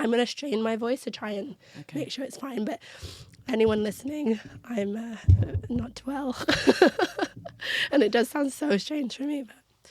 I'm going to strain my voice to try and make sure it's fine. But anyone listening, I'm not well. And it does sound so strange for me, but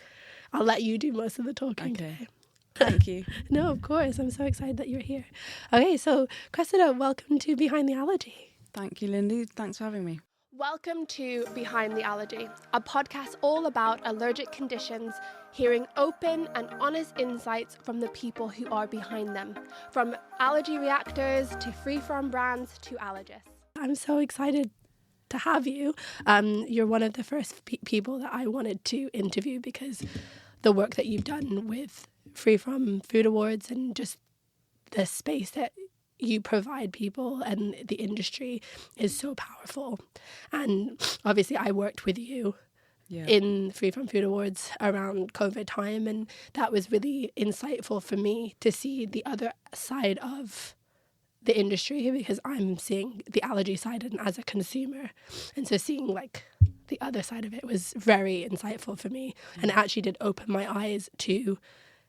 I'll let you do most of the talking today. Thank you. No, of course. I'm so excited that you're here. Okay, so Cressida, welcome to Behind the Allergy. Thank you, Lindy. Thanks for having me. Welcome to Behind the Allergy, a podcast all about allergic conditions, hearing open and honest insights from the people who are behind them, from allergy reactors to free-from brands to allergists. I'm so excited to have you. You're one of the first people that I wanted to interview because the work that you've done with Free From Food Awards and just the space that you provide people and the industry is so powerful. And obviously I worked with you in Free From Food Awards around COVID time, and that was really insightful for me to see the other side of the industry, because I'm seeing the allergy side and as a consumer, and so seeing like the other side of it was very insightful for me, and it actually did open my eyes to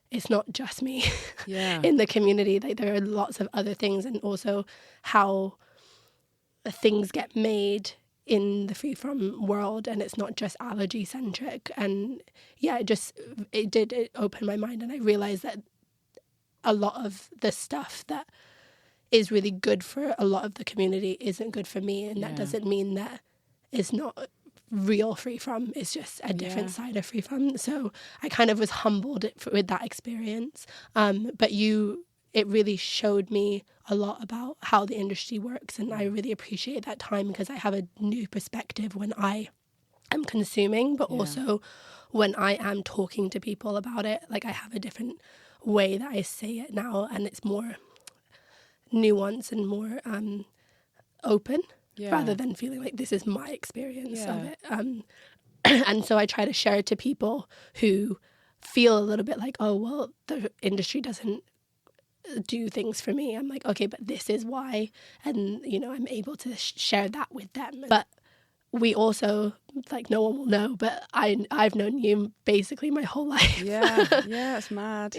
it's not just me in the community. Like, there are lots of other things, and also how things get made in the free from world, and it's not just allergy centric. And it opened my mind, and I realized that a lot of the stuff that is really good for a lot of the community isn't good for me, and that doesn't mean that it's not real free from. It's just a different side of free from. So I kind of was humbled with that experience, but it really showed me a lot about how the industry works, and I really appreciate that time because I have a new perspective when I am consuming, but also when I am talking to people about it. Like, I have a different way that I say it now, and it's more nuanced and more open. Rather than feeling like this is my experience of it. And so I try to share it to people who feel a little bit like, oh, well, the industry doesn't do things for me. I'm like, okay, but this is why. And, I'm able to share that with them. But we also, like, no one will know, but I've known you basically my whole life. It's mad.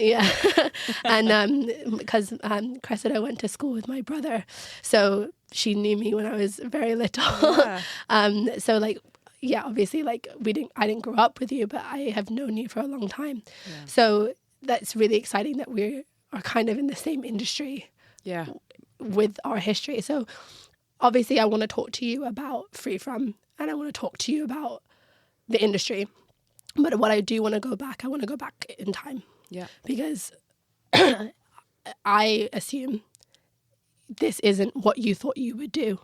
And because Cressida went to school with my brother, so she knew me when I was very little. So like, obviously, like, I didn't grow up with you, but I have known you for a long time. So that's really exciting that we are kind of in the same industry with our history. So obviously I want to talk to you about Free From, and I want to talk to you about the industry. But what I do want to go back, in time. Because I assume this isn't what you thought you would do.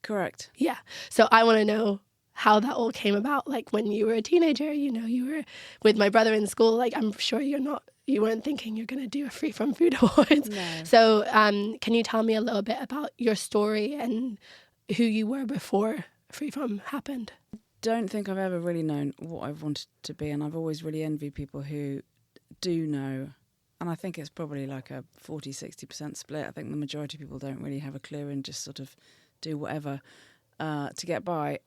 Correct. Yeah. So I want to know how that all came about. Like, when you were a teenager, you were with my brother in school. Like, I'm sure you weren't thinking you're going to do a Free From Food Awards. No. So can you tell me a little bit about your story and who you were before Free From happened? Don't think I've ever really known what I wanted to be, and I've always really envied people who do know. And I think it's probably like a 40-60% split. I think the majority of people don't really have a clue and just sort of do whatever to get by.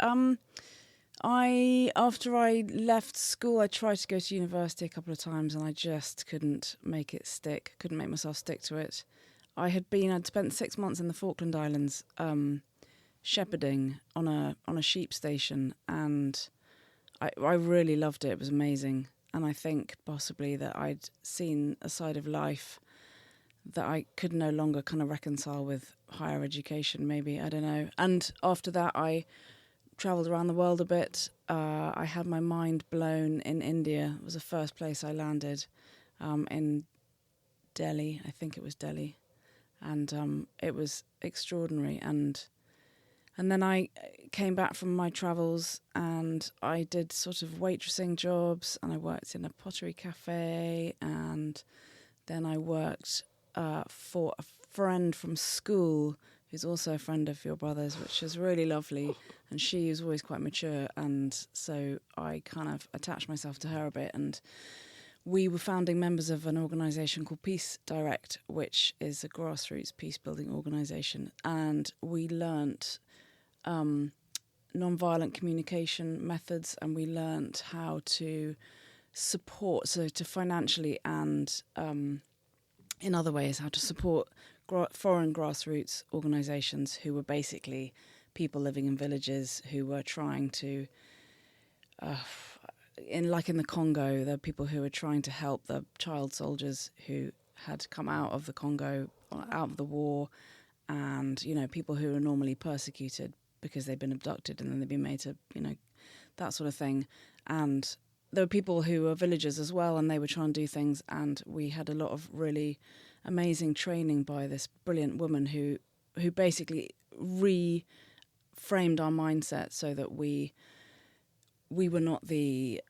After I left school, I tried to go to university a couple of times, and I just couldn't make it stick. Couldn't make myself stick to it. I'd spent 6 months in the Falkland Islands, shepherding on a sheep station, and I really loved it. It was amazing. And I think possibly that I'd seen a side of life that I could no longer kind of reconcile with higher education, maybe. I don't know. And after that, I travelled around the world a bit. I had my mind blown in India. It was the first place I landed, in Delhi. I think it was Delhi. And it was extraordinary. And then I came back from my travels, and I did sort of waitressing jobs, and I worked in a pottery cafe, and then I worked for a friend from school who's also a friend of your brother's, which is really lovely, and she was always quite mature, and so I kind of attached myself to her a bit, and we were founding members of an organisation called Peace Direct, which is a grassroots peace-building organisation, and we learnt non-violent communication methods, and we learnt how to support, so to financially and in other ways, how to support foreign grassroots organisations who were basically people living in villages who were trying to, in the Congo, there are people who were trying to help the child soldiers who had come out of the Congo, out of the war, and, you know, people who are normally persecuted because they've been abducted and then they've been made to, you know, that sort of thing. And there were people who were villagers as well, and they were trying to do things, and we had a lot of really amazing training by this brilliant woman who basically reframed our mindset so that we were not the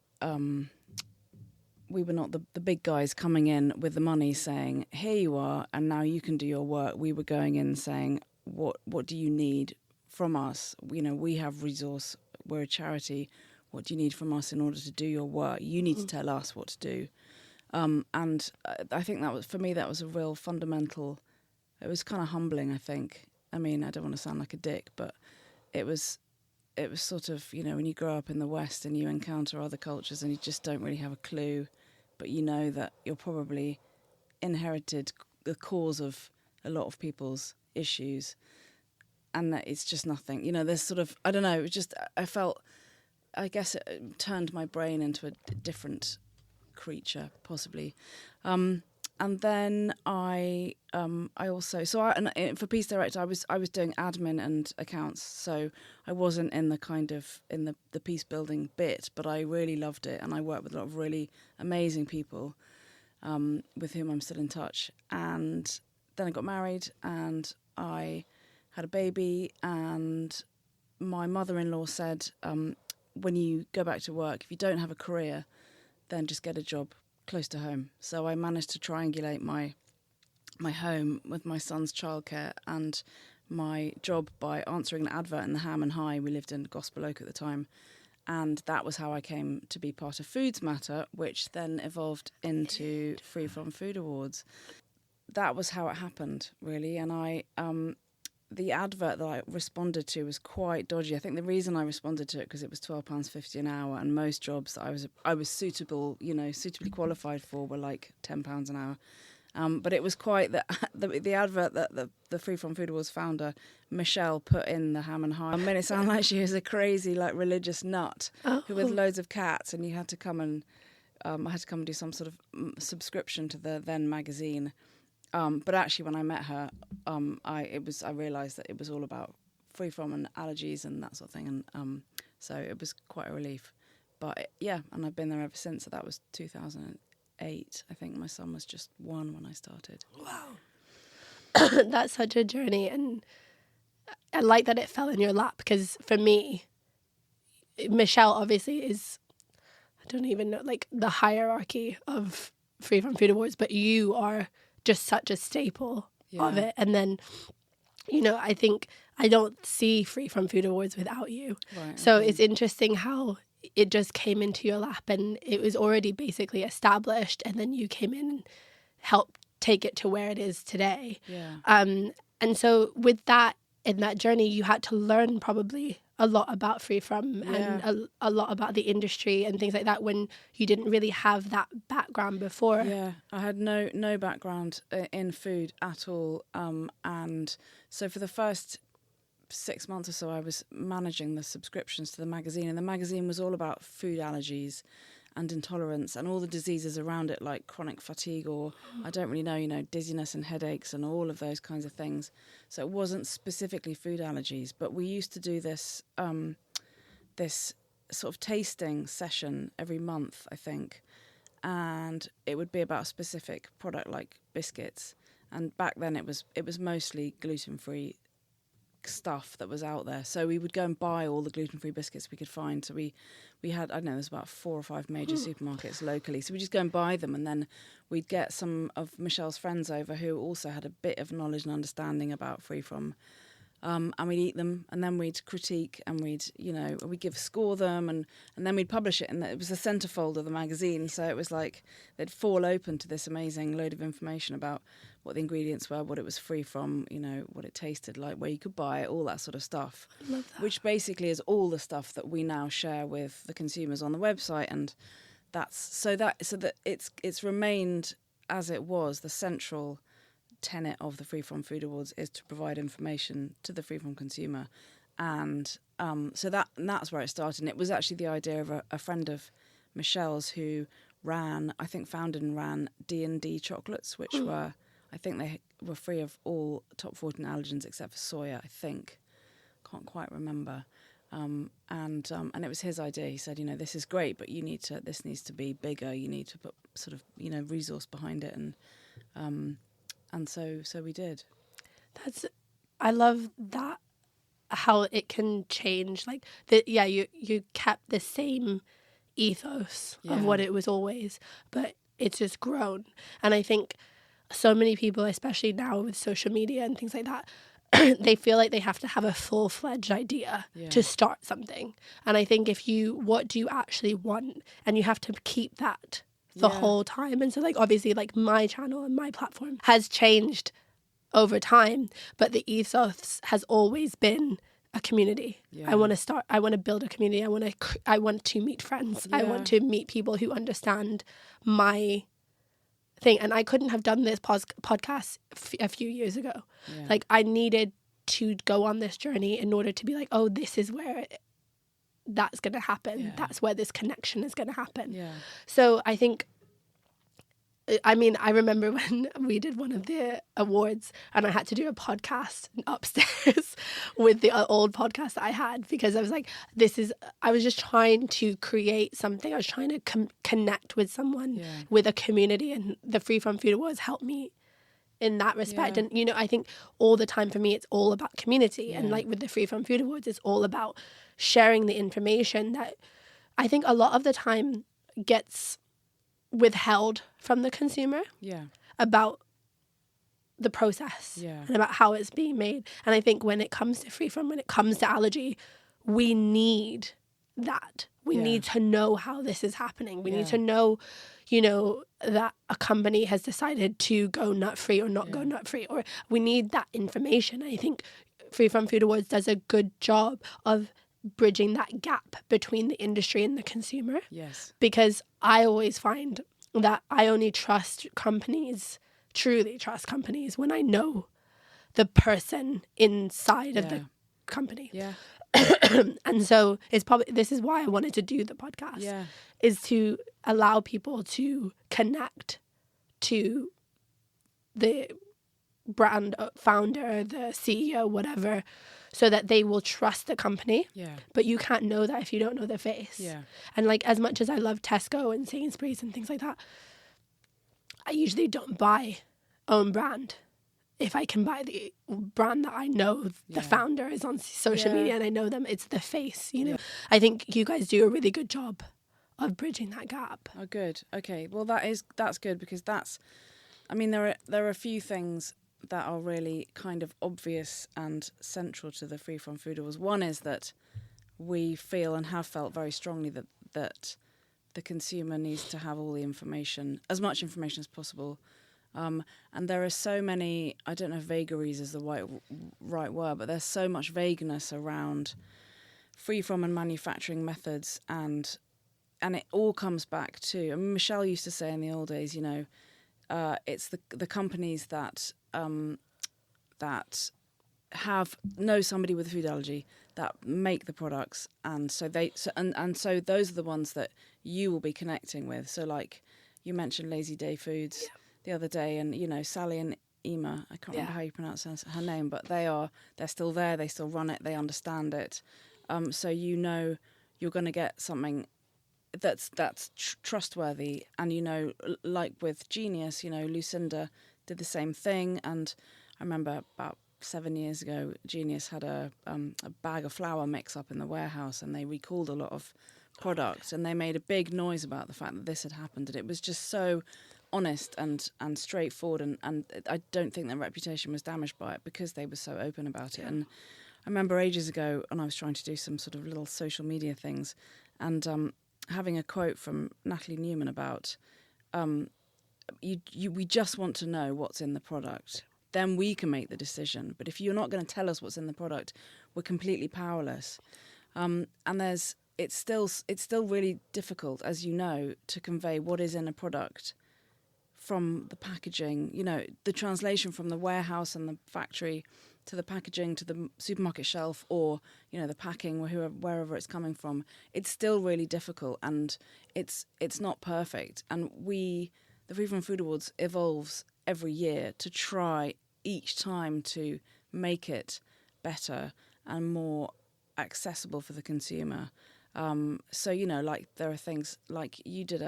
big guys coming in with the money saying, here you are and now you can do your work. We were going in saying, what do you need from us? You know, we have resource, we're a charity. What do you need from us in order to do your work? You need to tell us what to do. And I think that was, for me, that was a real fundamental, it was kind of humbling, I think. I mean, I don't want to sound like a dick, but it was sort of, you know, when you grow up in the West and you encounter other cultures and you just don't really have a clue, but you know that you're probably inherited the cause of a lot of people's issues, and that it's just nothing. You know, there's sort of, I don't know, it was just, I guess it turned my brain into a different creature, possibly. And then I also, for Peace Direct, I was doing admin and accounts, so I wasn't in the peace building bit, but I really loved it, and I worked with a lot of really amazing people, with whom I'm still in touch. And then I got married, and I had a baby, and my mother-in-law said, when you go back to work, if you don't have a career, then just get a job close to home. So I managed to triangulate my home with my son's childcare and my job by answering an advert in the Ham and High. We lived in Gospel Oak at the time, and that was how I came to be part of Foods Matter, which then evolved into Free From Food Awards. That was how it happened, really. And the advert that I responded to was quite dodgy. I think the reason I responded to it because it was £12.50 an hour, and most jobs that I was suitably qualified for were like £10 an hour. But it was quite the advert that the Free From Food Awards founder Michelle put in the Ham and High. I mean, it sounded like she was a crazy religious nut who with loads of cats, and you had to come and I had to come and do some sort of subscription to the then magazine. But actually, when I met her, I realised that it was all about free from and allergies and that sort of thing, and so it was quite a relief. But and I've been there ever since. So that was 2008. I think my son was just 1 when I started. Wow, that's such a journey, and I like that it fell in your lap, because for me, Michelle obviously is, I don't even know, like the hierarchy of Free From Food Awards, but you are just such a staple of it. And then, you know, I think I don't see Free From Food Awards without you. Right, so it's interesting how it just came into your lap, and it was already basically established, and then you came in and helped take it to where it is today. And so with that, in that journey, you had to learn probably a lot about Free From and a lot about the industry and things like that when you didn't really have that background before. Yeah, I had no background in food at all. And so for the first 6 months or so, I was managing the subscriptions to the magazine. And the magazine was all about food allergies and intolerance and all the diseases around it, like chronic fatigue or, I don't really know, dizziness and headaches and all of those kinds of things. So it wasn't specifically food allergies, but we used to do this this sort of tasting session every month, I think, and it would be about a specific product like biscuits. And back then it was mostly gluten-free stuff that was out there, so we would go and buy all the gluten-free biscuits we could find. So we had, I don't know, there's about 4 or 5 major supermarkets locally, so we just go and buy them, and then we'd get some of Michelle's friends over who also had a bit of knowledge and understanding about Free From, and we'd eat them, and then we'd critique, and we'd score them, and then we'd publish it, and it was the centerfold of the magazine. So it was like they'd fall open to this amazing load of information about what the ingredients were, what it was free from, what it tasted like, where you could buy it, all that sort of stuff. I love that. Which basically is all the stuff that we now share with the consumers on the website, and that's so that it's remained as it was, the central tenet of the Free From Food Awards is to provide information to the free from consumer. And so that's where it started. And it was actually the idea of a friend of Michelle's who founded and ran D&D chocolates, which were, I think they were free of all top 14 allergens except for soya, I think. Can't quite remember. And it was his idea. He said, this is great, but this needs to be bigger. You need to put sort of, resource behind it. And so we did. I love that, how it can change. Like, you kept the same ethos of what it was always, but it's just grown. And I think so many people, especially now with social media and things like that, they feel like they have to have a full-fledged idea to start something. And I think what do you actually want? And you have to keep that the whole time. And so, like, obviously, like, my channel and my platform has changed over time, but the ethos has always been a community. I want to build a community. I want to meet friends. I want to meet people who understand my thing. And I couldn't have done this podcast a few years ago. Like, I needed to go on this journey in order to be like, oh, this is where that's going to happen. That's where this connection is going to happen. So I think, I remember when we did one of the awards and I had to do a podcast upstairs with the old podcast that I had, because I was like, I was just trying to create something. I was trying to connect with someone, with a community, and the Free From Food Awards helped me in that respect. And, I think all the time for me, it's all about community. And like with the Free From Food Awards, it's all about sharing the information that I think a lot of the time gets withheld from the consumer about the process and about how it's being made. And I think when it comes to allergy, we need that. We need to know how this is happening. We need to know, that a company has decided to go nut-free or not go nut-free, or we need that information. I think Free From Food Awards does a good job of bridging that gap between the industry and the consumer. Yes. Because I always find that I only truly trust companies, when I know the person inside of the company. Yeah. And so this is why I wanted to do the podcast, is to allow people to connect to the brand founder, the CEO, whatever, so that they will trust the company. But you can't know that if you don't know their face. And like, as much as I love Tesco and Sainsbury's and things like that, I usually don't buy own brand if I can buy the brand that I know the founder is on social media and I know them. It's the face, I think you guys do a really good job of bridging that gap. Oh, good. Okay. Well, that's good, because there are a few things that are really kind of obvious and central to the Free From Food Awards. One is that we feel and have felt very strongly that the consumer needs to have all the information, as much information as possible. And there are so many, I don't know if vagaries is the right word, but there's so much vagueness around free from and manufacturing methods, and it all comes back to, Michelle used to say in the old days, it's the companies that know somebody with a food allergy, that make the products, and so those are the ones that you will be connecting with. So like you mentioned Lazy Day Foods the other day, and Sally and Ema, I can't remember how you pronounce her name, but they're still there, they still run it, they understand it. So you're going to get something that's trustworthy, and like with Genius, Lucinda did the same thing. And I remember about 7 years ago, Genius had a bag of flour mix up in the warehouse, and they recalled a lot of products, and they made a big noise about the fact that this had happened, and it was just so honest and straightforward, and I don't think their reputation was damaged by it because they were so open about it. And I remember ages ago, and I was trying to do some sort of little social media things, and having a quote from Natalie Newman about we just want to know what's in the product, then we can make the decision. But if you're not going to tell us what's in the product, we're completely powerless. And it's still really difficult, as you know, to convey what is in a product from the packaging, the translation from the warehouse and the factory to the packaging to the supermarket shelf, or the packing, wherever it's coming from, it's still really difficult, and it's not perfect. And the Free From Food Awards evolves every year to try each time to make it better and more accessible for the consumer. So there are things like you did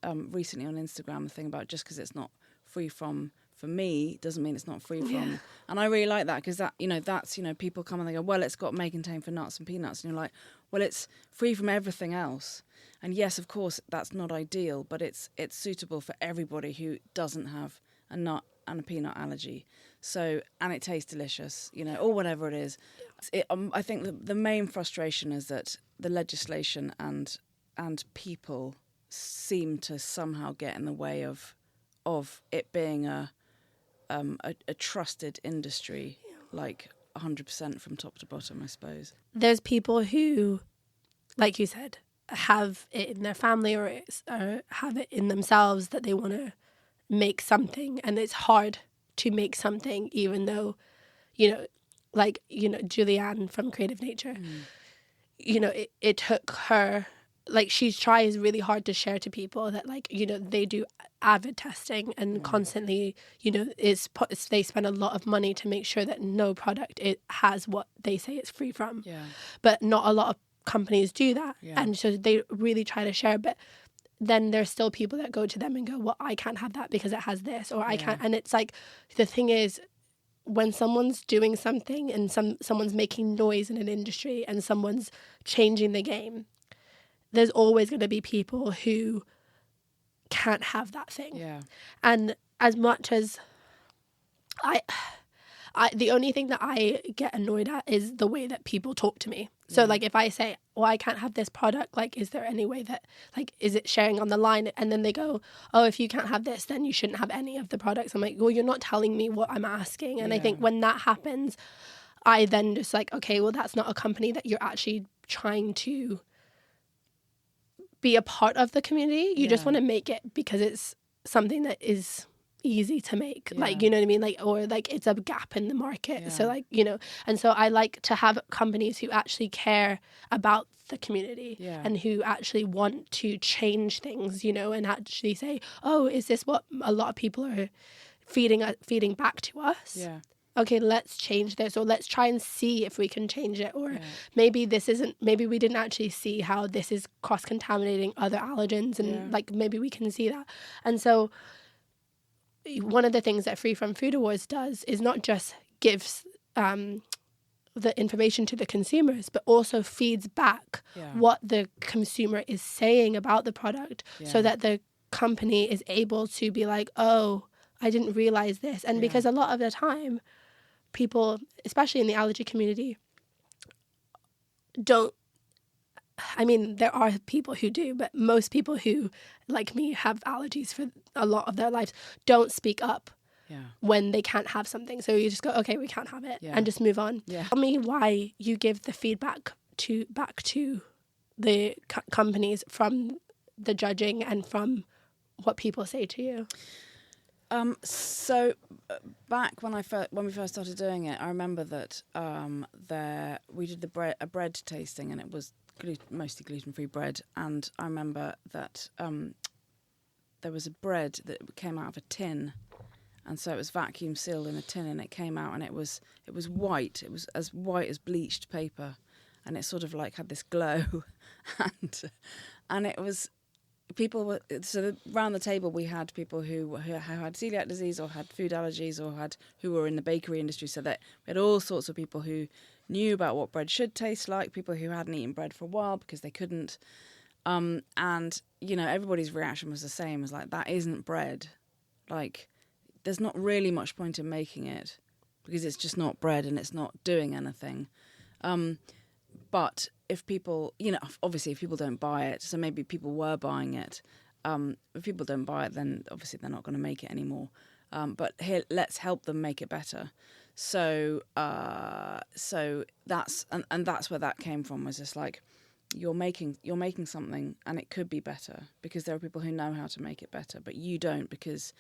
recently on Instagram, a thing about just because it's not free from for me doesn't mean it's not free from. And I really like that, because that's people come and they go, well, it's got may contain for nuts and peanuts, and you're like, well, it's free from everything else. And yes, of course, that's not ideal, but it's suitable for everybody who doesn't have a nut and a peanut allergy. So, and it tastes delicious, or whatever it is. I think the main frustration is that the legislation and people seem to somehow get in the way of it being a trusted industry, like 100% from top to bottom, I suppose. There's people who, like you said, have it in their family or have it in themselves that they want to make something, and it's hard to make something, even though, Julianne from Creative Nature, it took her, like, she tries really hard to share to people that, like, they do avid testing and constantly, they spend a lot of money to make sure that no product it has what they say it's free from. Yeah. But not a lot of companies do that. Yeah. And so they really try to share, but then there's still people that go to them and go, well, I can't have that because it has this, or I can't. And it's like, the thing is, when someone's doing something and someone's making noise in an industry and someone's changing the game, there's always going to be people who can't have that thing. Yeah. And as much as I the only thing that I get annoyed at is the way that people talk to me. So like, if I say, well, I can't have this product, like, is there any way that, like, is it sharing on the line? And then they go, oh, if you can't have this, then you shouldn't have any of the products. I'm like, well, you're not telling me what I'm asking. And I think when that happens, I then just like, okay, well, that's not a company that you're actually trying to be a part of the community. You just want to make it because it's something that is easy to make, like, you know what I mean, like, or like it's a gap in the market. So like, and so I like to have companies who actually care about the community and who actually want to change things, and actually say, oh, is this what a lot of people are feeding back to us? Okay, let's change this, or let's try and see if we can change it, or maybe we didn't actually see how this is cross-contaminating other allergens, and like, maybe we can see that. And so one of the things that Free From Food Awards does is not just gives the information to the consumers, but also feeds back what the consumer is saying about the product, so that the company is able to be like, oh, I didn't realize this. And because a lot of the time, people, especially in the allergy community, there are people who do, but most people who, like me, have allergies for a lot of their lives don't speak up when they can't have something. So you just go, okay, we can't have it, and just move on. Tell me why you give the feedback back to the companies from the judging and from what people say to you. So back when we first started doing it, I remember that we did a bread tasting, and it was mostly gluten-free bread. And I remember that there was a bread that came out of a tin, and so it was vacuum sealed in a tin, and it came out, and it was white. It was as white as bleached paper, and it sort of like had this glow, and it was. People were, so around the table we had people who had celiac disease or had food allergies or who were in the bakery industry, so that we had all sorts of people who knew about what bread should taste like, people who hadn't eaten bread for a while because they couldn't, and everybody's reaction was the same, as like, that isn't bread, like, there's not really much point in making it because it's just not bread and it's not doing anything. But if people, obviously if people don't buy it, so maybe people were buying it. If people don't buy it, then obviously they're not going to make it anymore. But here, let's help them make it better. So that's and that's where that came from. Was just like, you're making something and it could be better, because there are people who know how to make it better, but you don't, because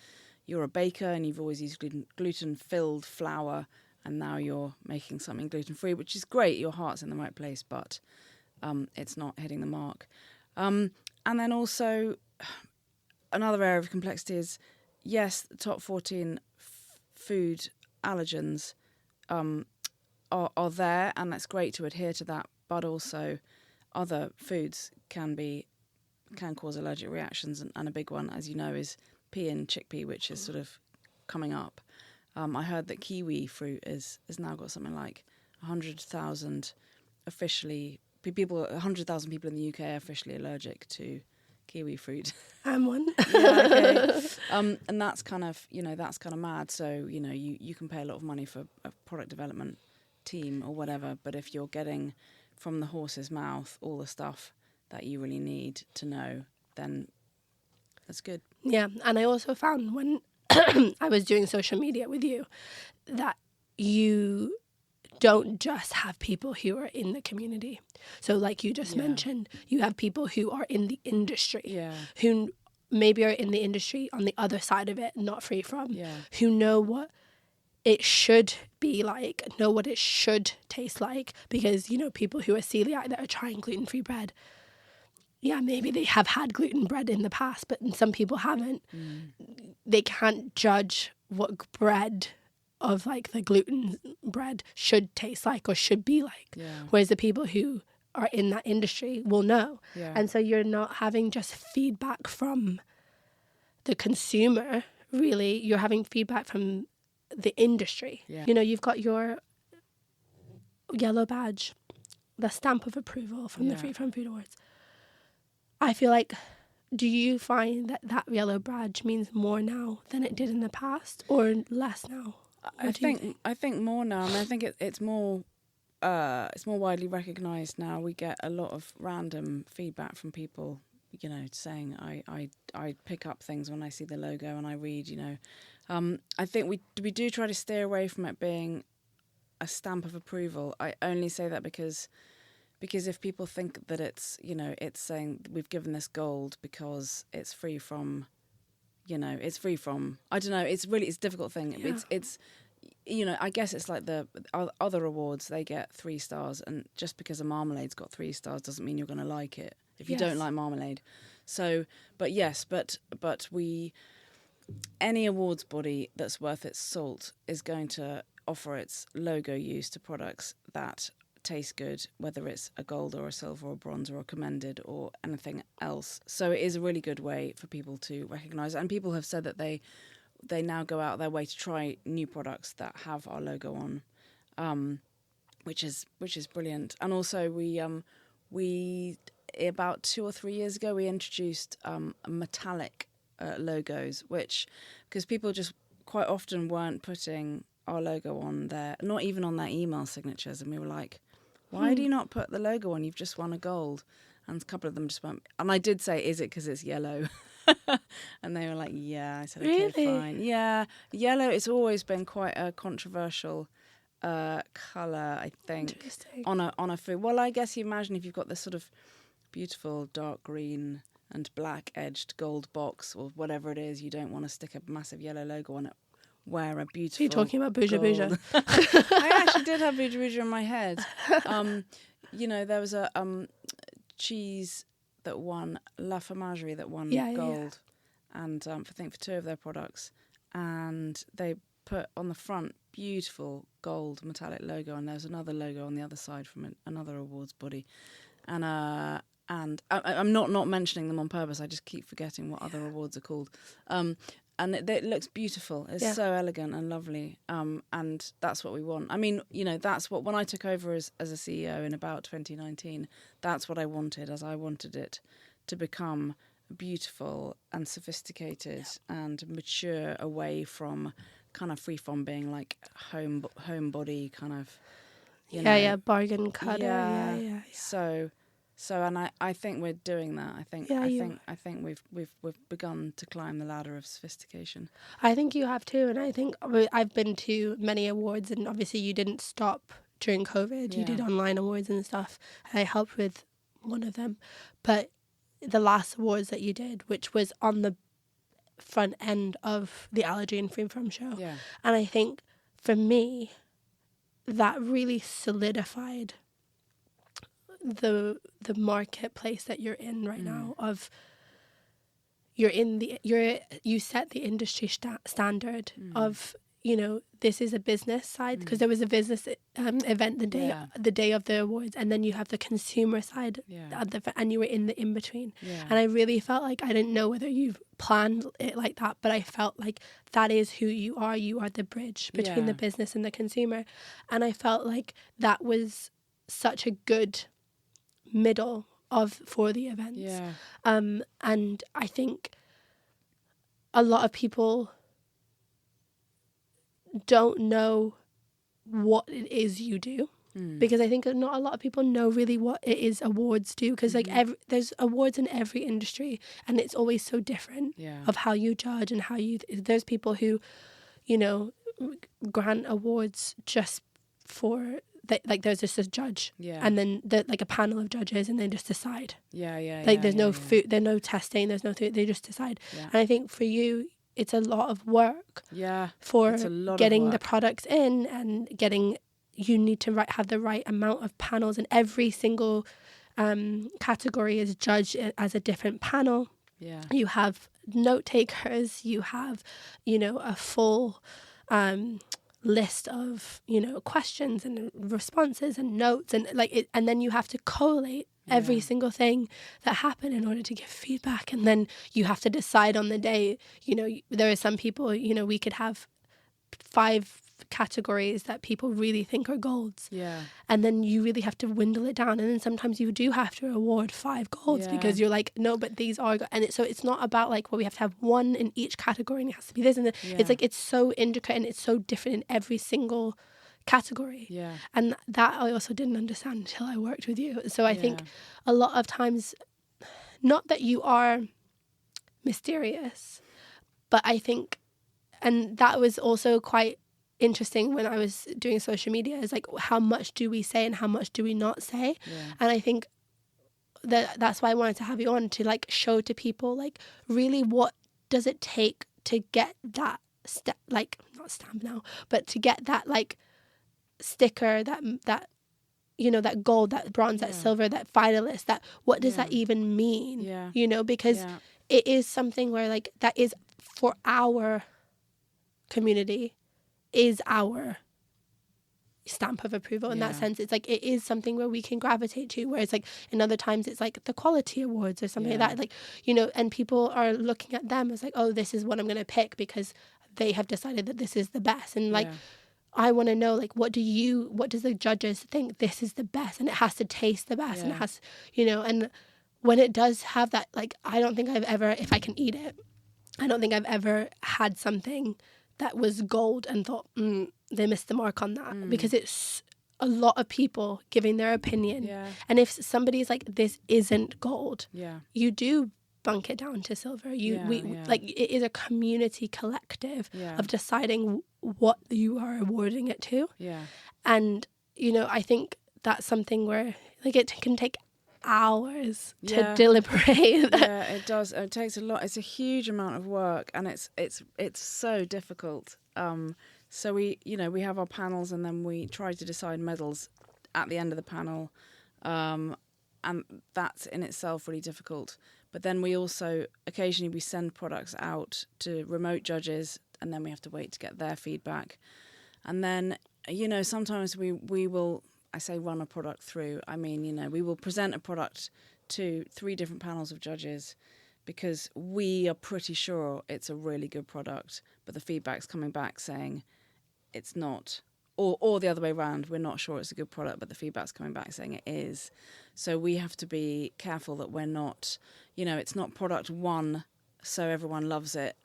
you're a baker and you've always used gluten-filled flour, and now you're making something gluten-free, which is great. Your heart's in the right place, but it's not hitting the mark. And then also another area of complexity is, yes, the top 14 food allergens are there, and that's great to adhere to that, but also other foods can cause allergic reactions, and a big one, as you know, is pea and chickpea, which is sort of coming up. I heard that kiwi fruit has now got something like 100,000 people in the UK are officially allergic to kiwi fruit. I'm one. Yeah, okay. And that's kind of mad. So, you can pay a lot of money for a product development team or whatever, but if you're getting from the horse's mouth all the stuff that you really need to know, then that's good. Yeah, and I also found when I was doing social media with you that you don't just have people who are in the community. So like you just mentioned, you have people who are in the industry, who maybe are in the industry on the other side of it, not free from, who know what it should be like, know what it should taste like, because, people who are celiac that are trying gluten-free bread, maybe they have had gluten bread in the past, but some people haven't. They can't judge what bread of like the gluten bread should taste like or should be like. Whereas the people who are in that industry will know. And so you're not having just feedback from the consumer, really. You're having feedback from the industry. You've got your yellow badge, the stamp of approval from the Free From Food Awards. I feel like, do you find that yellow badge means more now than it did in the past, or less now? I think more now. I mean, I think it's more widely recognised now. We get a lot of random feedback from people, saying I pick up things when I see the logo and I read. I think we do try to steer away from it being a stamp of approval. I only say that because if people think that it's saying we've given this gold because it's free from, I don't know, it's a difficult thing. It's I guess it's like the other awards, they get 3 stars, and just because a marmalade's got 3 stars doesn't mean you're going to like it if you don't like marmalade. So, but any awards body that's worth its salt is going to offer its logo use to products that taste good, whether it's a gold or a silver or bronze or a commended or anything else. So it is a really good way for people to recognise it. And people have said that they now go out their way to try new products that have our logo on, which is brilliant. And also we about 2 or 3 years ago we introduced metallic logos, which, because people just quite often weren't putting our logo on there, not even on their email signatures, and we were like, why do you not put the logo on? You've just won a gold. And a couple of them just went, and I did say, is it because it's yellow? And they were like, yeah. I said, okay, fine. Yeah, yellow, it's always been quite a controversial colour, I think, on a food. Well, I guess you imagine if you've got this sort of beautiful dark green and black edged gold box or whatever it is, you don't want to stick a massive yellow logo on it. Wear a beautiful. Are you talking about Bouja Bouja? I actually did have Bouja Bouja in my head. There was a cheese that won, La Fromagerie, that won gold, and I think for 2 of their products, and they put on the front beautiful gold metallic logo, and there's another logo on the other side from another awards body, and I'm not mentioning them on purpose. I just keep forgetting what other awards are called. And it looks beautiful. It's so elegant and lovely. And that's what we want. I mean, that's what, when I took over as a CEO in about 2019, that's what I wanted, as I wanted it to become beautiful and sophisticated and mature, away from kind of free from being like homebody kind of, bargain cutter. So, and I think we're doing that. I think we've begun to climb the ladder of sophistication. I think you have too, and I think I've been to many awards, and obviously you didn't stop during COVID. You did online awards and stuff, and I helped with one of them, but the last awards that you did, which was on the front end of the Allergy and Free From show. Yeah. And I think for me, that really solidified the marketplace that you're in right now. Of you set the industry standard of, you know, this is a business side, because there was a business event the day of the awards, and then you have the consumer side and you were in the in between. And I really felt like, I didn't know whether you've planned it like that, but I felt like that is who you are. You are the bridge between the business and the consumer, and I felt like that was such a good middle for the events. And I think a lot of people don't know what it is you do, because I think not a lot of people know really what it is awards do, because like there's awards in every industry, and it's always so different of how you judge and how you there's people who, you know, grant awards just for like there's just a judge, and then like a panel of judges, and they just decide. There's no food, there's no testing, there's no food, they just decide. And I think for you, it's a lot of work. For getting the products in and getting, you need to have the right amount of panels, and every single category is judged as a different panel. You have note takers, you have, you know, a full list of, you know, questions and responses and notes, and like it, and then you have to collate every single thing that happened in order to give feedback. And then you have to decide on the day, you know, there are some people, you know, we could have 5 categories that people really think are golds, and then you really have to dwindle it down, and then sometimes you do have to award 5 golds because you're like, no, but these are so it's not about like, well, we have to have 1 in each category and it has to be this, and it's like, it's so intricate and it's so different in every single category, and that I also didn't understand until I worked with you. So I think a lot of times, not that you are mysterious, but I think, and that was also quite interesting when I was doing social media, is like, how much do we say and how much do we not say? And I think that's why I wanted to have you on, to like show to people like really what does it take to get that like not stamp now, but to get that like sticker, that you know, that gold, that bronze, that silver, that finalist, that what does that even mean? You know, because it is something where like that is for our community, is our stamp of approval in that sense. It's like, it is something where we can gravitate to, whereas like in other times it's like the quality awards or something like that, like, you know, and people are looking at them as like, oh, this is what I'm going to pick because they have decided that this is the best. And like, I want to know, like, what does the judges think this is the best? And it has to taste the best, and it has, you know, and when it does have that, like, I don't think I've ever, if I can eat it, I don't think I've ever had something that was gold and thought, they missed the mark on that, because it's a lot of people giving their opinion. And if somebody's like, this isn't gold, you do bunk it down to silver. Like, it is a community collective of deciding what you are awarding it to. And, you know, I think that's something where like it can take hours to deliberate. It does. It takes a lot. It's a huge amount of work, and it's so difficult. So we have our panels, and then we try to decide medals at the end of the panel, and that's in itself really difficult. But then we also occasionally send products out to remote judges, and then we have to wait to get their feedback. And then, you know, sometimes we will, I say run a product through, I mean, you know, we will present a product to 3 different panels of judges because we are pretty sure it's a really good product, but the feedback's coming back saying it's not. Or the other way around, we're not sure it's a good product, but the feedback's coming back saying it is. So we have to be careful that we're not, you know, it's not product 1, so everyone loves it,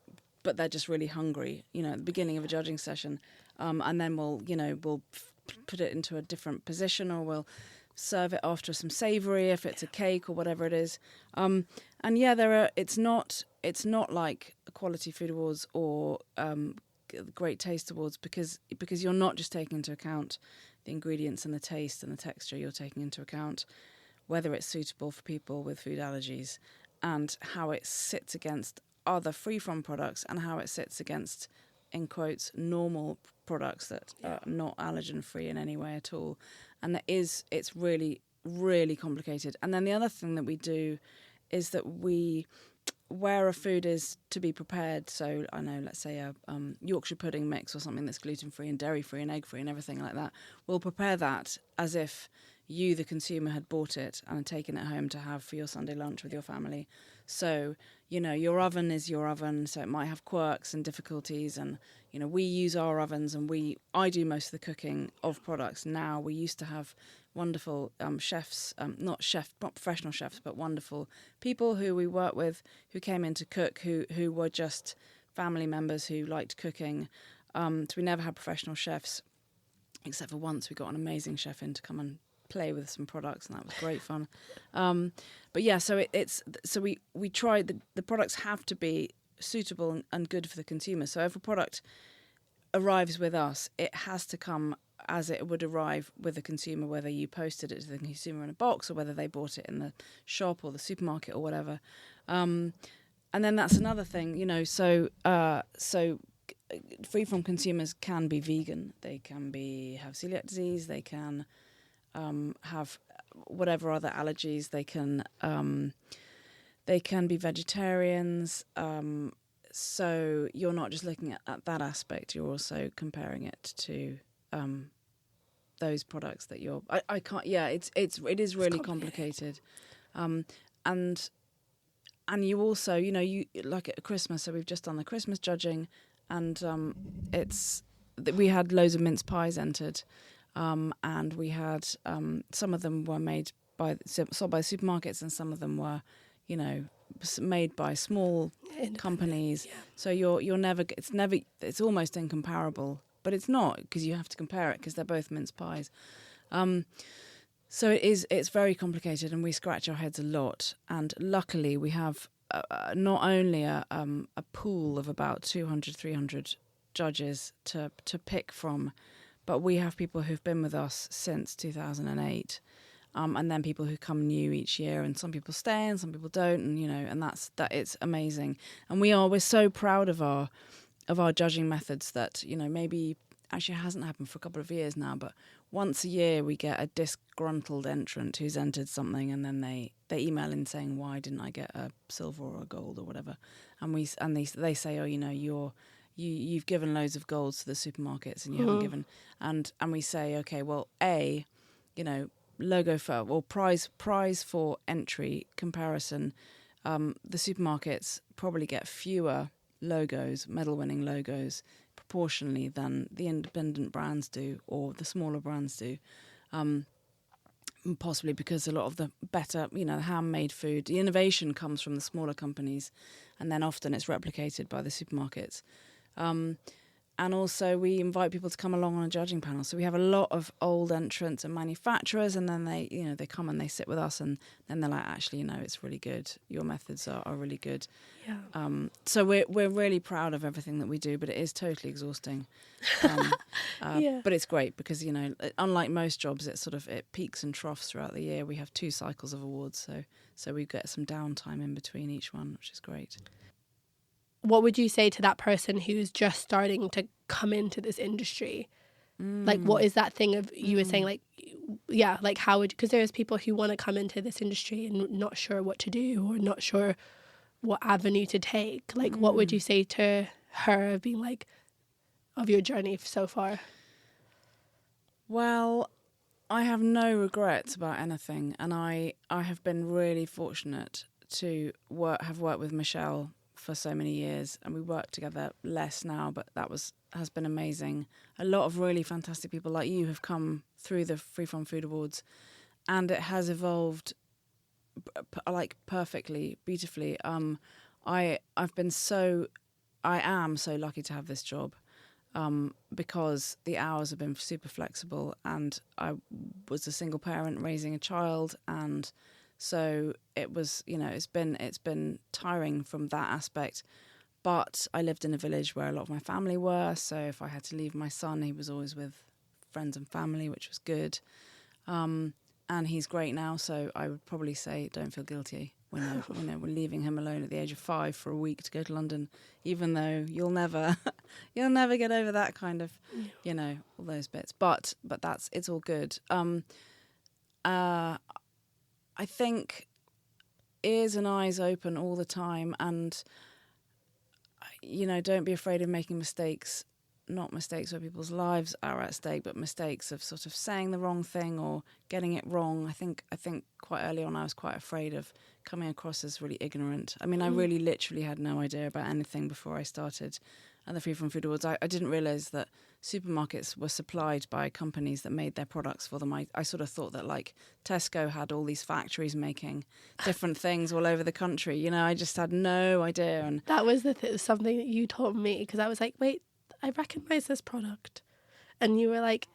but they're just really hungry, you know, at the beginning of a judging session. And then we'll put it into a different position, or we'll serve it after some savoury if it's a cake or whatever it is. And it's not like Quality Food Awards or Great Taste Awards, because you're not just taking into account the ingredients and the taste and the texture. You're taking into account whether it's suitable for people with food allergies, and how it sits against other free-from products, and how it sits against, in quotes, normal products that are not allergen-free in any way at all. And it's really, really complicated. And then the other thing that we do is that where a food is to be prepared, so I know, let's say a Yorkshire pudding mix or something that's gluten-free and dairy-free and egg-free and everything like that, we'll prepare that as if you, the consumer, had bought it and had taken it home to have for your Sunday lunch with your family. So, your oven is your oven, so it might have quirks and difficulties, and, we use our ovens, and I do most of the cooking of products now. We used to have wonderful chefs, not professional chefs, but wonderful people who we work with who came in to cook, who were just family members who liked cooking. So we never had professional chefs, except for once we got an amazing chef in to come and play with some products, and that was great fun. But yeah, so we try, the products have to be suitable and good for the consumer. So if a product arrives with us, it has to come as it would arrive with the consumer, whether you posted it to the consumer in a box or whether they bought it in the shop or the supermarket or whatever. And then that's another thing, so free from consumers can be vegan, they can have celiac disease, they can have whatever other allergies, they can be vegetarians. So you're not just looking at that aspect, you're also comparing it to those products that I can't. Yeah, it is really complicated. And you also, you like at Christmas. So we've just done the Christmas judging, and we had loads of mince pies entered, and we had some of them were made sold by supermarkets, and some of them were, made by small companies. Yeah. So you're never. It's almost incomparable. But it's not, because you have to compare it, because they're both mince pies. So it's very complicated, and we scratch our heads a lot. And luckily we have not only a pool of about 200, 300 judges to pick from, but we have people who've been with us since 2008, and then people who come new each year, and some people stay and some people don't, and and that it's amazing. And we're so proud of our judging methods that, maybe actually hasn't happened for a couple of years now, but once a year we get a disgruntled entrant who's entered something, and then they email in saying, why didn't I get a silver or a gold or whatever? And they say, oh, you've given loads of golds to the supermarkets and you haven't given, and we say, okay, well, logo for, or prize for entry comparison, the supermarkets probably get fewer logos, medal-winning logos, proportionally than the independent brands do, or the smaller brands do, possibly because a lot of the better, handmade food, the innovation comes from the smaller companies, and then often it's replicated by the supermarkets. And also we invite people to come along on a judging panel. So we have a lot of old entrants and manufacturers, and then they come and they sit with us, and then they're like, actually, it's really good. Your methods are really good. Yeah. So we're really proud of everything that we do, but it is totally exhausting. Yeah. But it's great because, unlike most jobs, it peaks and troughs throughout the year. We have 2 cycles of awards, so we get some downtime in between each one, which is great. What would you say to that person who's just starting to come into this industry? Like, what is that thing of, you were saying, like, yeah, like how would, because there's people who want to come into this industry and not sure what to do or not sure what avenue to take. Like, what would you say to her, being like, of your journey so far? Well, I have no regrets about anything, and I have been really fortunate to have worked with Michelle for so many years, and we work together less now, but that has been amazing. A lot of really fantastic people like you have come through the Free From Food Awards, and it has evolved perfectly, beautifully. I am so lucky to have this job, because the hours have been super flexible, and I was a single parent raising a child, and so it was, it's been tiring from that aspect. But I lived in a village where a lot of my family were, so if I had to leave my son, he was always with friends and family, which was good. And and he's great now. So I would probably say don't feel guilty when we're leaving him alone at the age of 5 for a week to go to London, even though you'll never get over that kind of, all those bits. But it's all good. I think ears and eyes open all the time, and don't be afraid of making mistakes. Not mistakes where people's lives are at stake, but mistakes of sort of saying the wrong thing or getting it wrong. I think quite early on I was quite afraid of coming across as really ignorant. I mean, I really literally had no idea about anything before I started at the Free From Food Awards. I didn't realise that supermarkets were supplied by companies that made their products for them. I sort of thought that like Tesco had all these factories making different things all over the country. I just had no idea. And that was something that you told me, because I was like, wait, I recognise this product. And you were like,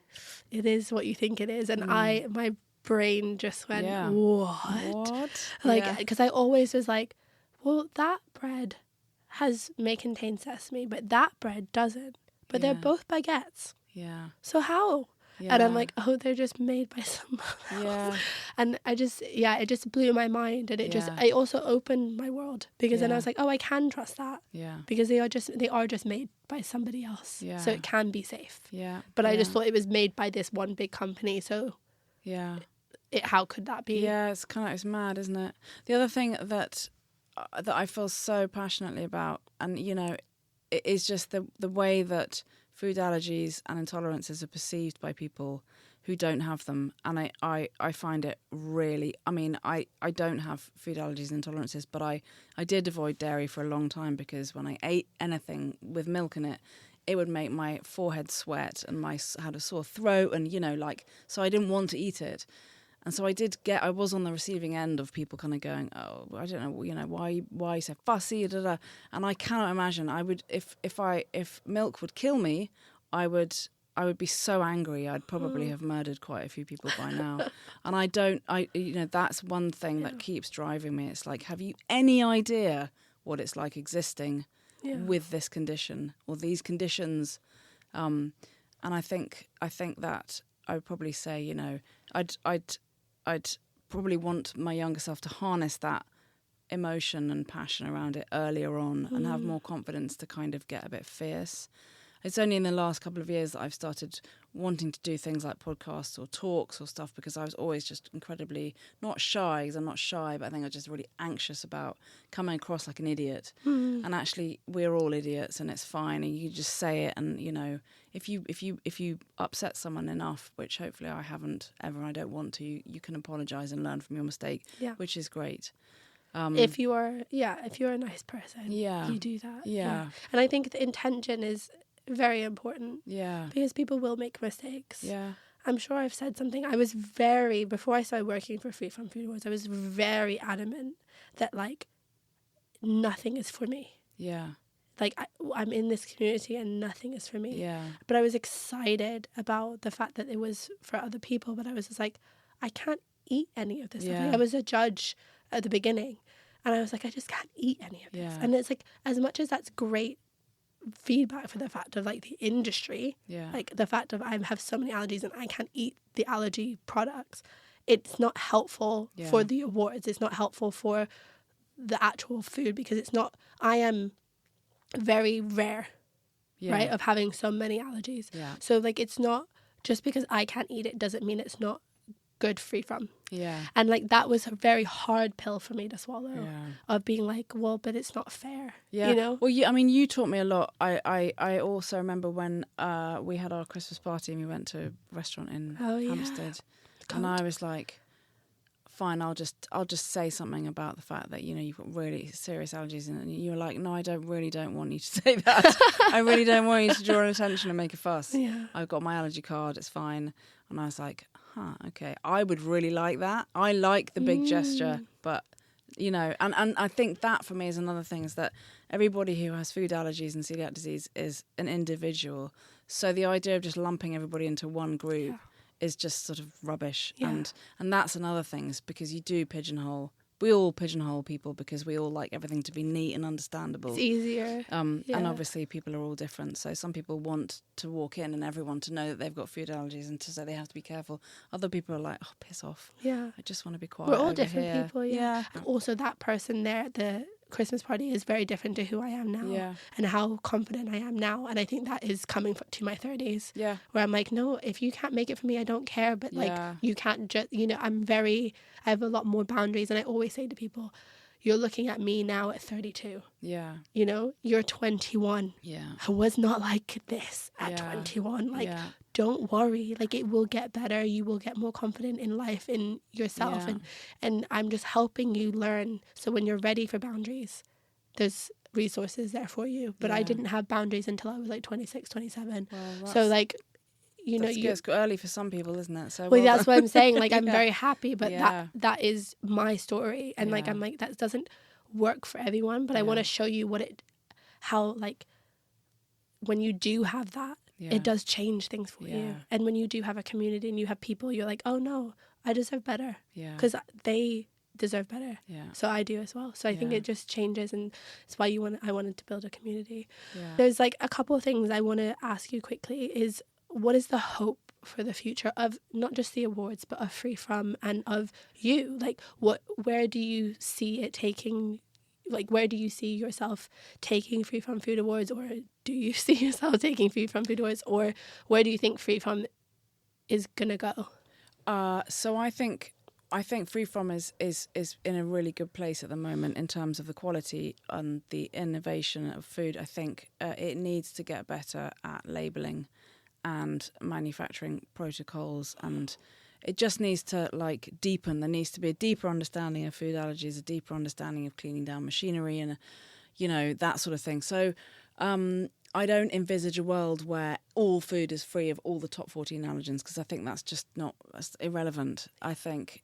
it is what you think it is. And my brain just went, what? Like, because I always was like, well, that bread may contain sesame, but that bread doesn't. But they're both baguettes. Yeah. So how? Yeah. And I'm like, oh, they're just made by someone else. Yeah. And it just blew my mind. And it also opened my world, because then I was like, oh, I can trust that. Yeah. Because they are just made by somebody else. Yeah. So it can be safe. Yeah. But I just thought it was made by this one big company. So how could that be? Yeah, it's mad, isn't it? The other thing that I feel so passionately about, and it is just the way that food allergies and intolerances are perceived by people who don't have them. And I find it really, I don't have food allergies and intolerances, but I did avoid dairy for a long time, because when I ate anything with milk in it, it would make my forehead sweat, and I had a sore throat, and so I didn't want to eat it. And so I was on the receiving end of people kind of going, oh, I don't know, why so fussy, da, da. And I cannot imagine, I would, if milk would kill me, I would be so angry. I'd probably have murdered quite a few people by now. And that's one thing that keeps driving me. It's like, have you any idea what it's like existing with this condition or these conditions? And I think that I would probably say, I'd probably want my younger self to harness that emotion and passion around it earlier on and have more confidence to kind of get a bit fierce. It's only in the last couple of years that I've started wanting to do things like podcasts or talks or stuff, because I was always just incredibly, not shy, because I'm not shy, but I think I was just really anxious about coming across like an idiot. And actually, we're all idiots, and it's fine, and you just say it. And if you upset someone enough, which hopefully I haven't ever, and I don't want to, you can apologise and learn from your mistake, which is great. If you are a nice person, you do that. Yeah. And I think the intention is very important. Yeah. Because people will make mistakes. Yeah. I'm sure I've said something. Before I started working for Free From Food Awards, I was very adamant that like nothing is for me. Yeah. Like I'm in this community and nothing is for me. Yeah. But I was excited about the fact that it was for other people, but I was just like, I can't eat any of this stuff. Like, I was a judge at the beginning, and I was like, I just can't eat any of this. And it's like, as much as that's great feedback for the fact of like the industry, like the fact of I have so many allergies and I can't eat the allergy products, it's not helpful for the awards. It's not helpful for the actual food, because I am very rare, right, of having so many allergies. So like, it's not just because I can't eat it doesn't mean it's not good free from. And like, that was a very hard pill for me to swallow, of being like, well, but it's not fair. Well, you taught me a lot. I also remember when we had our Christmas party and we went to a restaurant in Hampstead, and I was like, fine, I'll just say something about the fact that you've got really serious allergies, and you were like, no, I don't want you to say that. I really don't want you to draw attention and make a fuss. I've got my allergy card, it's fine. And I was like, okay, I would really like that. I like the big gesture, but and I think that for me is another thing, is that everybody who has food allergies and celiac disease is an individual. So the idea of just lumping everybody into one group is just sort of rubbish. And that's another thing, is because you do pigeonhole. we all pigeonhole people because we all like everything to be neat and understandable. It's easier. And obviously people are all different. So some people want to walk in and everyone to know that they've got food allergies and to say they have to be careful. Other people are like, oh, piss off. Yeah. I just want to be quiet. We're all over different here. people, yeah. Also, that person there at the Christmas party is very different to who I am now and how confident I am now. And I think that is coming to my 30s where I'm like, no, if you can't make it for me, I don't care. But like, you can't just, you know, I have a lot more boundaries. And I always say to people, you're looking at me now at 32. Yeah. You know, you're 21. Yeah. I was not like this at 21. Like, don't worry. Like, it will get better. You will get more confident in life, in yourself. And I'm just helping you learn. So when you're ready for boundaries, there's resources there for you. But I didn't have boundaries until I was like 26, 27. Well, so like, you know, it's early for some people, isn't it? So well, that's what I'm saying. Like, I'm very happy, but that is my story. And like, I'm like, that doesn't work for everyone, but I want to show you how like when you do have that, it does change things for you. And when you do have a community and you have people, you're like, oh no, I deserve better. Yeah. Because they deserve better. Yeah. So I do as well. So I think it just changes, and it's why I wanted to build a community. Yeah. There's like a couple of things I want to ask you quickly is, what is the hope for the future of not just the awards, but of Free From and of you? Like, where do you see it taking? Like, where do you see yourself taking Free From Food Awards, or do you see yourself taking Free From Food Awards, or where do you think Free From is gonna go? So I think Free From is in a really good place at the moment in terms of the quality and the innovation of food. I think it needs to get better at labelling and manufacturing protocols, and it just needs to like deepen. There needs to be a deeper understanding of food allergies, a deeper understanding of cleaning down machinery, and you know, that sort of thing. So I don't envisage a world where all food is free of all the top 14 allergens, because I think that's irrelevant. I think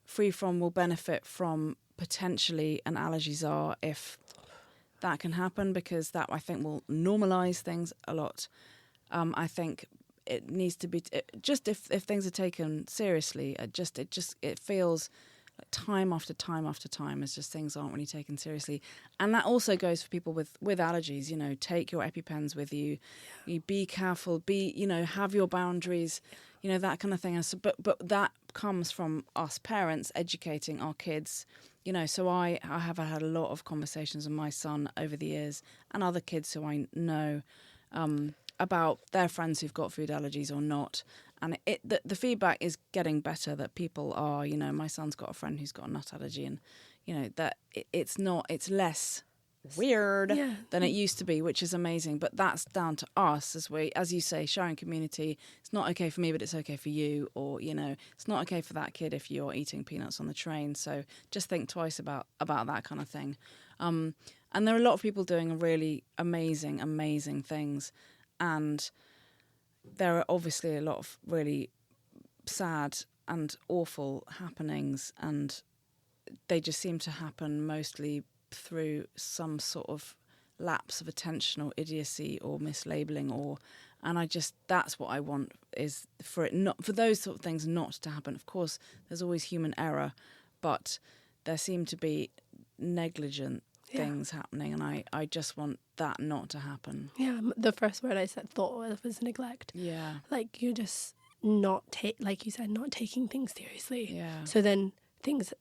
Free From will benefit from potentially an allergy czar if that can happen, because that I think will normalise things a lot. I think it needs to be just if things are taken seriously. It feels like time after time after time as just things aren't really taken seriously, and that also goes for people with allergies. You know, take your EpiPens with you. You be careful. Have your boundaries. You know, that kind of thing. And so, but that comes from us parents educating our kids. You know, so I have had a lot of conversations with my son over the years and other kids who I know. About their friends who've got food allergies or not, and the feedback is getting better. That people are, you know, my son's got a friend who's got a nut allergy, and you know that it's less weird than it used to be, which is amazing. But that's down to us as you say, sharing community. It's not okay for me, but it's okay for you, or you know, it's not okay for that kid if you're eating peanuts on the train. So just think twice about that kind of thing. And there are a lot of people doing really amazing things. And there are obviously a lot of really sad and awful happenings, and they just seem to happen mostly through some sort of lapse of attention or idiocy or mislabeling, and that's what I want, is for those sort of things not to happen. Of course, there's always human error, but there seem to be negligent things happening, and I just want that not to happen. Yeah, the first word I thought of was neglect. Yeah, like you're just not like you said, not taking things seriously. Yeah. So then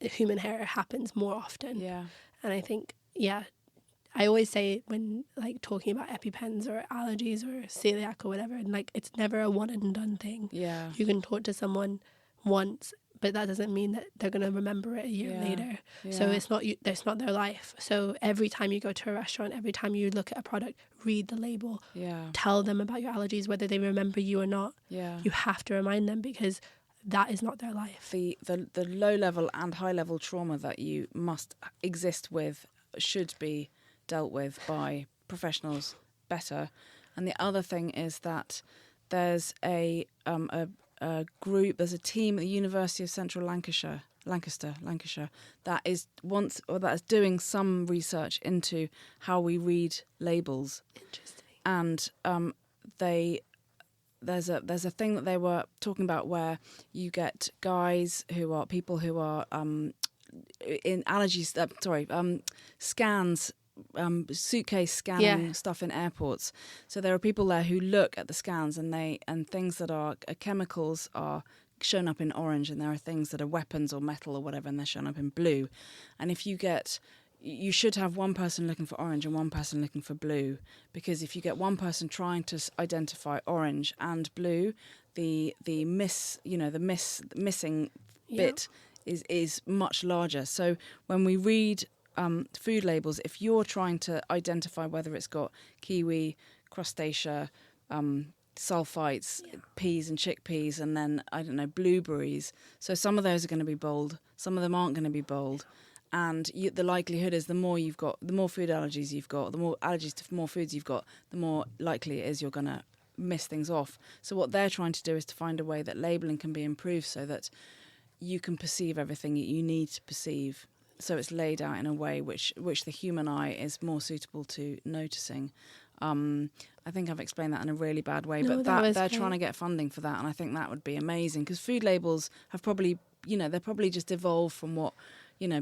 human error happens more often. Yeah. And I think I always say when like talking about EpiPens or allergies or celiac or whatever, and like it's never a one and done thing. Yeah. You can talk to someone once, but that doesn't mean that they're going to remember it a year later. Yeah. So that's not their life. So every time you go to a restaurant, every time you look at a product, read the label. Yeah. Tell them about your allergies, whether they remember you or not. Yeah. You have to remind them, because that is not their life. The low level and high level trauma that you must exist with should be dealt with by professionals better. And the other thing is that there's a group, there's a team at the University of Central Lancaster, that is doing some research into how we read labels. Interesting. And there's a thing that they were talking about where you get people who are in allergies. Scans. Suitcase scanning stuff in airports. So there are people there who look at the scans, and things that are chemicals are shown up in orange, and there are things that are weapons or metal or whatever, and they're shown up in blue. And if you should have one person looking for orange and one person looking for blue, because if you get one person trying to identify orange and blue, the missing bit is much larger. So when we read food labels, if you're trying to identify whether it's got kiwi, crustacea, sulfites, peas and chickpeas, and then, I don't know, blueberries. So some of those are going to be bold, some of them aren't going to be bold. And the likelihood is the more food allergies you've got, the more allergies to more foods you've got, the more likely it is you're going to miss things off. So what they're trying to do is to find a way that labelling can be improved so that you can perceive everything that you need to perceive. So it's laid out in a way which the human eye is more suitable to noticing. I think I've explained that in a really bad way, but they're trying to get funding for that, and I think that would be amazing, because food labels have probably, they're probably just evolved from what,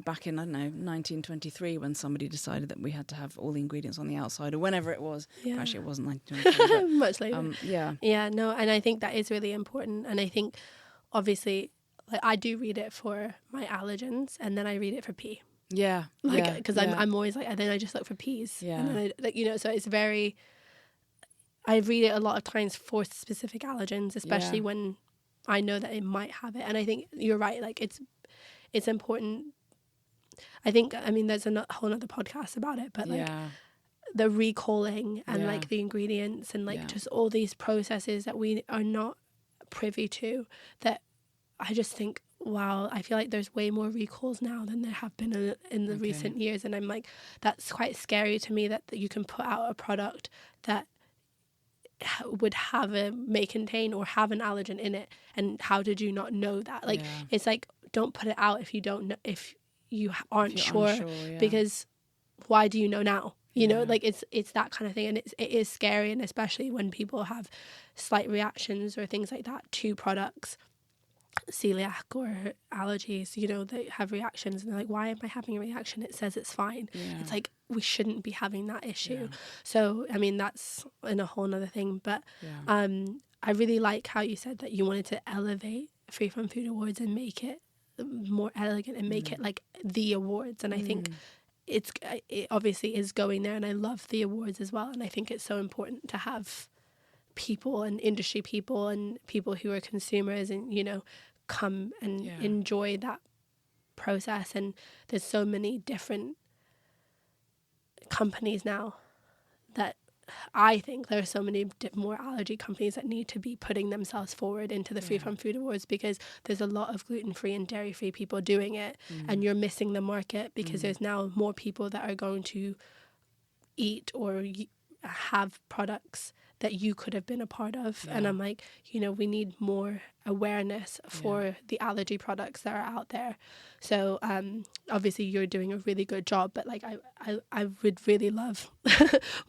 back in, I don't know, 1923, when somebody decided that we had to have all the ingredients on the outside, or whenever it was. Yeah. Actually, it wasn't 1923. But, much later. Yeah, no, and I think that is really important, and I think, obviously, like, I do read it for my allergens, and then I read it for pee. Yeah. Because I'm always like, and then I just look for peas. Yeah. And then so it's very, I read it a lot of times for specific allergens, especially when I know that it might have it. And I think you're right. Like it's important. I think, there's a whole other podcast about it, but like the recalling and like the ingredients and like just all these processes that we are not privy to, that I just think, wow, I feel like there's way more recalls now than there have been in the recent years. And I'm like, that's quite scary to me, that you can put out a product that would may contain or have an allergen in it. And how did you not know that? Like, it's like, don't put it out if you don't know, if you aren't sure, because why do you know now? You know, like it's that kind of thing. And it is scary. And especially when people have slight reactions or things like that to products, celiac or allergies, they have reactions, and they're like, why am I having a reaction? It says it's fine. It's like, we shouldn't be having that issue. So that's in a whole nother thing, but I really like how you said that you wanted to elevate Free From Food Awards and make it more elegant and make it like the awards. And I think it obviously is going there, and I love the awards as well. And I think it's so important to have people and industry people and people who are consumers and come and enjoy that process. And there's so many different companies now that I think there are so many more allergy companies that need to be putting themselves forward into the Free From Food Awards, because there's a lot of gluten-free and dairy-free people doing it, and you're missing the market, because there's now more people that are going to eat or have products that you could have been a part of. And I'm like, we need more awareness for the allergy products that are out there. So obviously you're doing a really good job, but like I would really love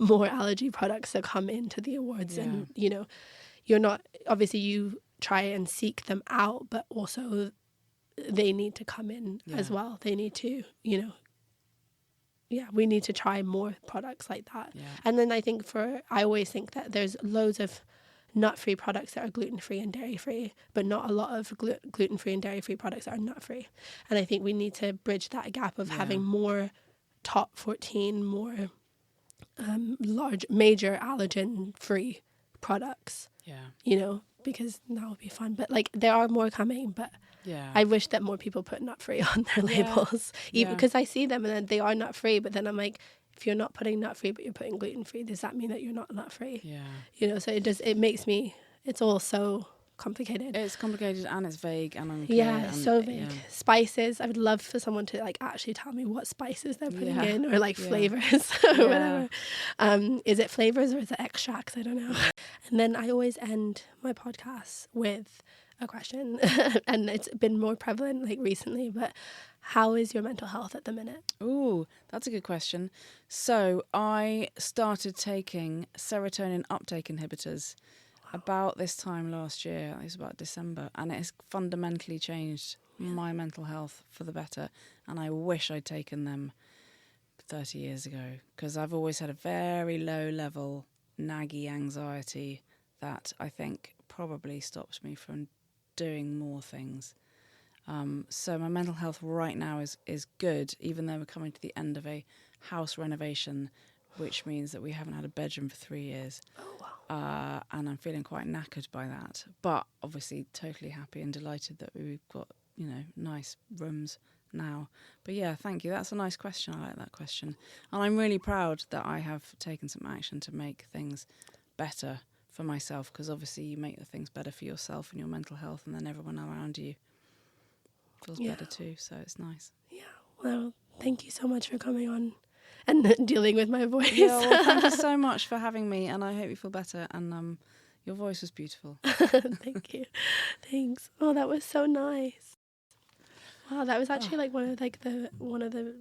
more allergy products to come into the awards. And you're not, obviously you try and seek them out, but also they need to come in as well. They need to, we need to try more products like that. And then I always think that there's loads of nut-free products that are gluten-free and dairy-free, but not a lot of gluten-free and dairy-free products that are nut-free. And I think we need to bridge that gap of having more top 14, more large, major allergen-free products, because that would be fun. But like, there are more coming, but I wish that more people put nut-free on their labels, even because I see them and then they are nut-free, but then I'm like, if you're not putting nut-free but you're putting gluten-free, does that mean that you're not nut-free? So it makes me, it's all so complicated. It's complicated and it's vague and unclear. And so vague. Spices, I would love for someone to like actually tell me what spices they're putting in, or like flavors or whatever. Is it flavors or is it extracts? I don't know. And then I always end my podcast with a question and it's been more prevalent like recently, but how is your mental health at the minute? Ooh, that's a good question. So I started taking serotonin uptake inhibitors about this time last year. It was about December, and it has fundamentally changed my mental health for the better. And I wish I'd taken them 30 years ago, because I've always had a very low level naggy anxiety that I think probably stops me from doing more things. So my mental health right now is good, even though we're coming to the end of a house renovation, which means that we haven't had a bedroom for 3 years. Oh, wow. And I'm feeling quite knackered by that. But obviously totally happy and delighted that we've got, nice rooms now. But yeah, thank you. That's a nice question. I like that question. And I'm really proud that I have taken some action to make things better for myself, because obviously you make the things better for yourself and your mental health, and then everyone around you feels better too. So it's nice. Yeah. Well, thank you so much for coming on and dealing with my voice. Yeah, well, thank you so much for having me, and I hope you feel better. And your voice was beautiful. Thank you. Thanks. Oh, that was so nice. Wow, that was actually one of the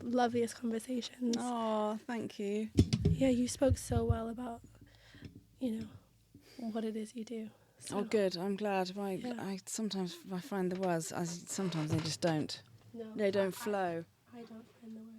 loveliest conversations. Oh, thank you. Yeah, you spoke so well about, what it is you do. So, Oh, good. I'm glad. I sometimes I find the words, sometimes they just don't. No, They don't flow. I don't find the words.